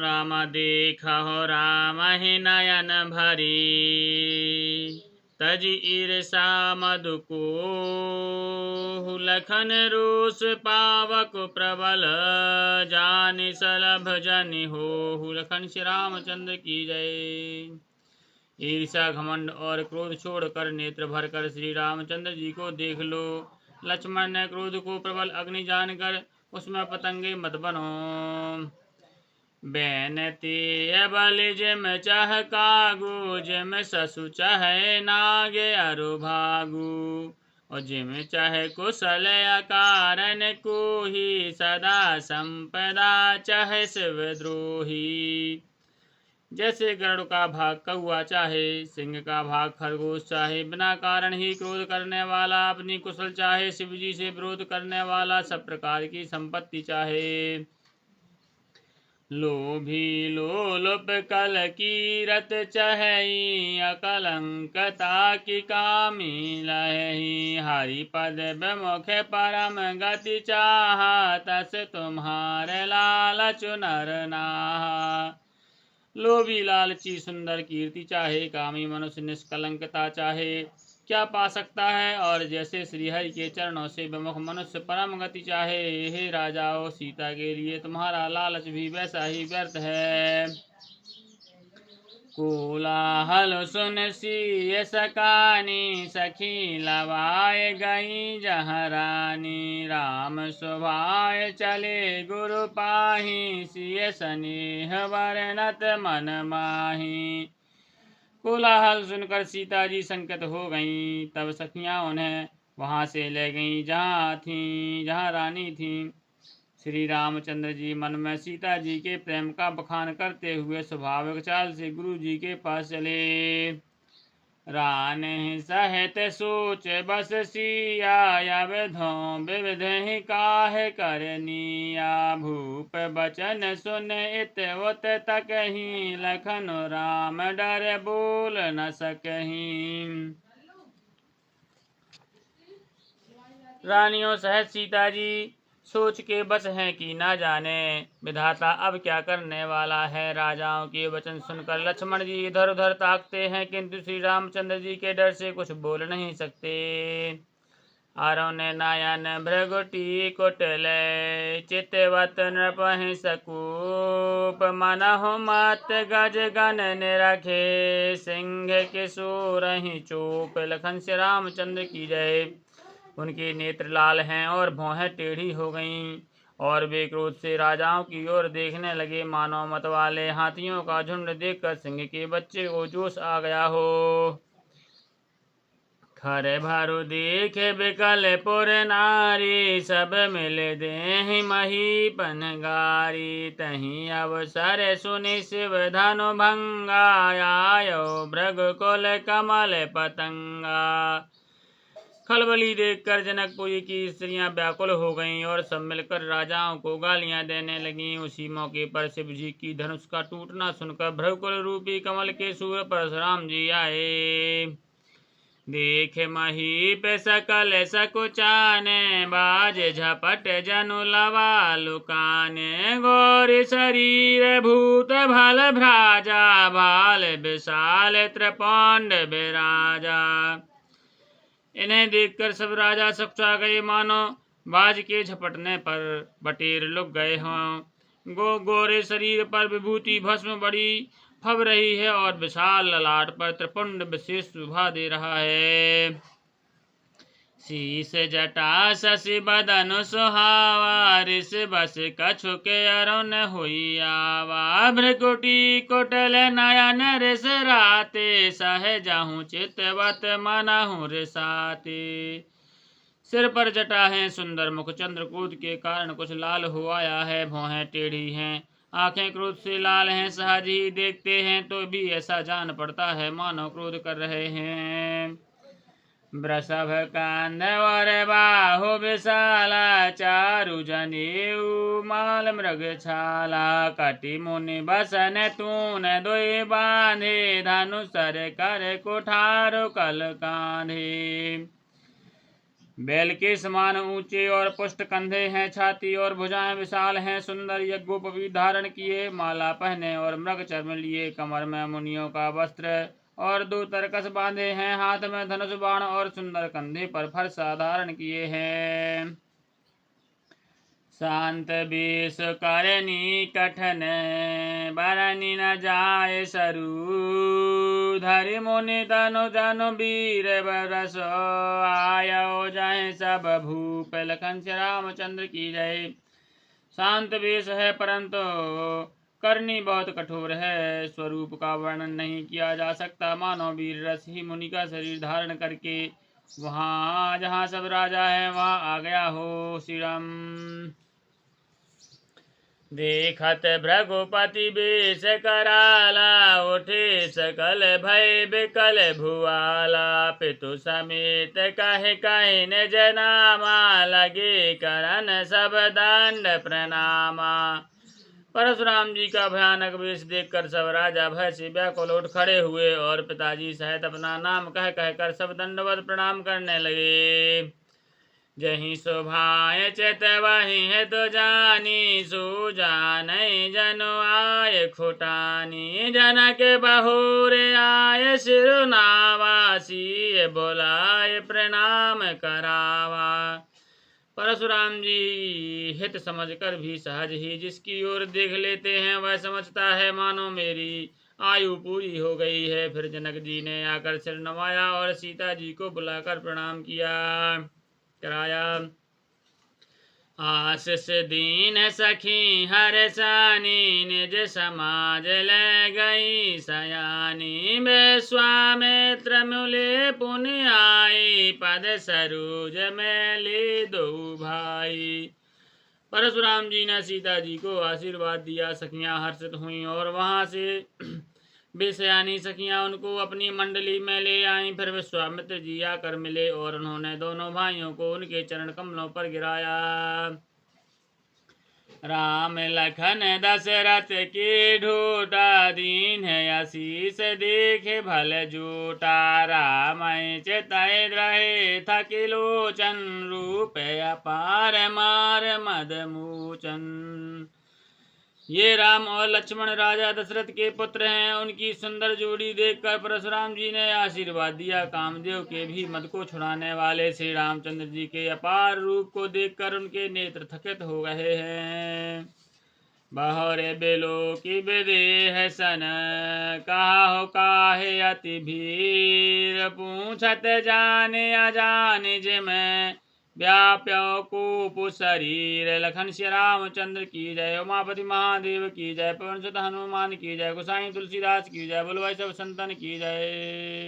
राम देखहो राम ही नयन भरी तज ईर्षा मधुको लखन रोष पावक प्रबल जानि सलभ जनि हो। लखन श्री रामचंद्र की जय। ईर्षा घमंड और क्रोध छोड़कर नेत्र भरकर श्री रामचंद्र जी को देख लो। लक्ष्मण ने क्रोध को प्रबल अग्नि जानकर उसमें पतंगे मत बनो। बैनते बल जिम चाह कागू जिम ससु चाहे नागे अरु भागू और जिम चाहे कुशल अकारण को ही सदा संपदा चाहे शिवद्रोही। जैसे गरुड़ का भाग कौआ चाहे, सिंह का भाग खरगोश चाहे, बिना कारण ही क्रोध करने वाला अपनी कुशल चाहे, शिव जी से विरोध करने वाला सब प्रकार की संपत्ति चाहे। लोभी लोलुप कल कीरत चहई अकलंकता की कामी लहई हरि पद विमुख परम गति चाहा तस तुम्हारे लालच नर नाहा। लोभी लालची सुंदर कीर्ति चाहे, कामी मनुष्य निष्कलंकता चाहे, क्या पा सकता है। और जैसे श्रीहरि के चरणों से विमुख मनुष्य परम गति चाहे, हे राजाओं सीता के लिए तुम्हारा लालच भी वैसा ही व्यर्थ है। कोलाहल सुन सिय सकानी सखी लवाए गई जहाँ रानी राम सुभाय चले गुरु पाही सिय स्नेह वर्णत मन माही। कोलाहल सुनकर सीता जी संकट हो गईं। तब सखियां उन्हें वहां से ले गईं जहाँ रानी थीं। श्री रामचंद्र जी मन में सीता जी के प्रेम का बखान करते हुए स्वाभाविक चाल से गुरु जी के पास चले। रान सहित सोच बस सिया विधों विविध ही काहे करनिया भूप बचन सुन इत उत तक ही लखन राम डर बोल न सकहीं। रानियों सहित सीता जी सोच के बस हैं कि ना जाने विधाता अब क्या करने वाला है। राजाओं के वचन सुनकर लक्ष्मण जी इधर उधर ताकते हैं, किंतु श्री रामचंद्र जी के डर से कुछ बोल नहीं सकते। अरुण नयन भृगुटी कुटले चितवत नृपहि सकूप मनहु मत गज गण निरखे सिंह किशोर ही चोप। लखन श्री रामचंद्र की जय। उनके नेत्र लाल हैं और भौहें टेढ़ी हो गईं और वे क्रोध से राजाओं की ओर देखने लगे मानो मत वाले हाथियों का झुंड देखकर सिंह के बच्चे को जोश आ गया हो। खरे भरु देखे बिकल पुर नारी सब मिल देहि महीपन गारी तही अवसर सुनि शिव धनु भंगा आयो भृगुकुल कमल पतंगा। खलबली देखकर जनकपुरी की स्त्रियां व्याकुल हो गईं और सब मिलकर राजाओं को गालियां देने लगीं। उसी मौके पर शिव जी की धनुष का टूटना सुनकर भृगुकुल रूपी कमल के सूर परशुराम जी आए। देख महीप सकल सकुचाने बाज झपट जनु लवा लुकाने गौर शरीर भूत भल भ्राजा भाल विशाल त्रिपांड विराजा। इन्हें देखकर सब राजा सकचा गए मानो बाज के झपटने पर बटेर लुक गए हों। गोरे शरीर पर विभूति भस्म बड़ी फब रही है और विशाल ललाट पर त्रिपुंड विशेष शोभा दे रहा है। शीस जटा शशि बदन सुहावा ऋष बस कछु के अरुण हुई आवा भृकुटी कुटल नयन ऋष राते सहजहु चितवत मनहु रिसाते। सिर पर जटा है, सुंदर मुख चंद्रकूट के कारण कुछ लाल हो आया है, भौहें टेढ़ी हैं, आंखें क्रोध से लाल हैं। सहज ही देखते हैं तो भी ऐसा जान पड़ता है मानो क्रोध कर रहे हैं। वृषभ कांधवर बाहु विशाला चारु जनेऊ माल मृग छाला कटि मुनि बसन तून दुई बांधे धनुषर कर कुठार कल कांधे। बैल के समान ऊंचे और पुष्ट कंधे हैं, छाती और भुजाएं विशाल हैं। सुंदर यज्ञोपवीत धारण किए, माला पहने और मृग चर्म लिए, कमर में मुनियों का वस्त्र और 2 तरकस बांधे हैं, हाथ में धनुष बाण और सुंदर कंधे पर फरसा धारण किए हैं। शांत वेश करनी कठन, बरनी न जाय सरु, धरि मुनि तनु जनु वीर बरस, आयो जाए सब भूप। लखन श्री रामचंद्र की जय। शांत वेश है परंतु करनी बहुत कठोर है, स्वरूप का वर्णन नहीं किया जा सकता। मानो वीर रस ही मुनि का शरीर धारण करके वहाँ जहाँ सब राजा है वहाँ आ गया हो। श्री राम। देखत भृगुपति बेश कराला, उठे सकल भय बिकल भुआला, पितु समेत कहे कहे निज नामा, लगे करन सब दंड प्रणामा। परशुराम जी का भयानक वेश देखकर सब राजा भय से व्याकुल उठ खड़े हुए और पिताजी सहित अपना नाम कह कह कर सब दंडवत प्रणाम करने लगे। जहीं शोभाय चित वहीं है तो जानी, सो जाने जनु आय खुटानी, जनक बहुर आय सिरुनावासी, बोलाय प्रणाम करावा। परशुराम जी हित समझकर भी सहज ही जिसकी ओर देख लेते हैं वह समझता है मानो मेरी आयु पूरी हो गई है। फिर जनक जी ने आकर सिर नवाया और सीता जी को बुलाकर प्रणाम कराया। आशीष दीन सखी हरसानी, निज समाज ले गई सयानी, विश्वामित्र मिले पुनि आई, पद सरोज में ले 2 भाई। परशुराम जी ने सीता जी को आशीर्वाद दिया। सखियां हर्षित हुईं और वहां से बेसयानी सखियां उनको अपनी मंडली में ले आईं। फिर विश्वामित्र जी आकर मिले और उन्होंने दोनों भाइयों को उनके चरण कमलों पर गिराया। राम लखन दशरथ के ढोटा, दीन है आशीष देखे भल जोटा, राम चितय रहे थके लोचन, रूप अपार मार मद मोचन। ये राम और लक्ष्मण राजा दशरथ के पुत्र हैं। उनकी सुंदर जोड़ी देखकर परशुराम जी ने आशीर्वाद दिया। कामदेव के भी मद को छुड़ाने वाले श्री रामचंद्र जी के अपार रूप को देखकर उनके नेत्र थकित हो गए हैं। बहोरे बेलो की विदेह सन, काहो काहे अति भीर, पूछत जाने अजाने जिमें, व्याप्यो को शरीर। लखन श्री रामचंद्र की जय। उमापति महादेव की जय। पवन सुत हनुमान की जय। गोसाई तुलसीदास की जय। बोलो भाई सब संतन की जय।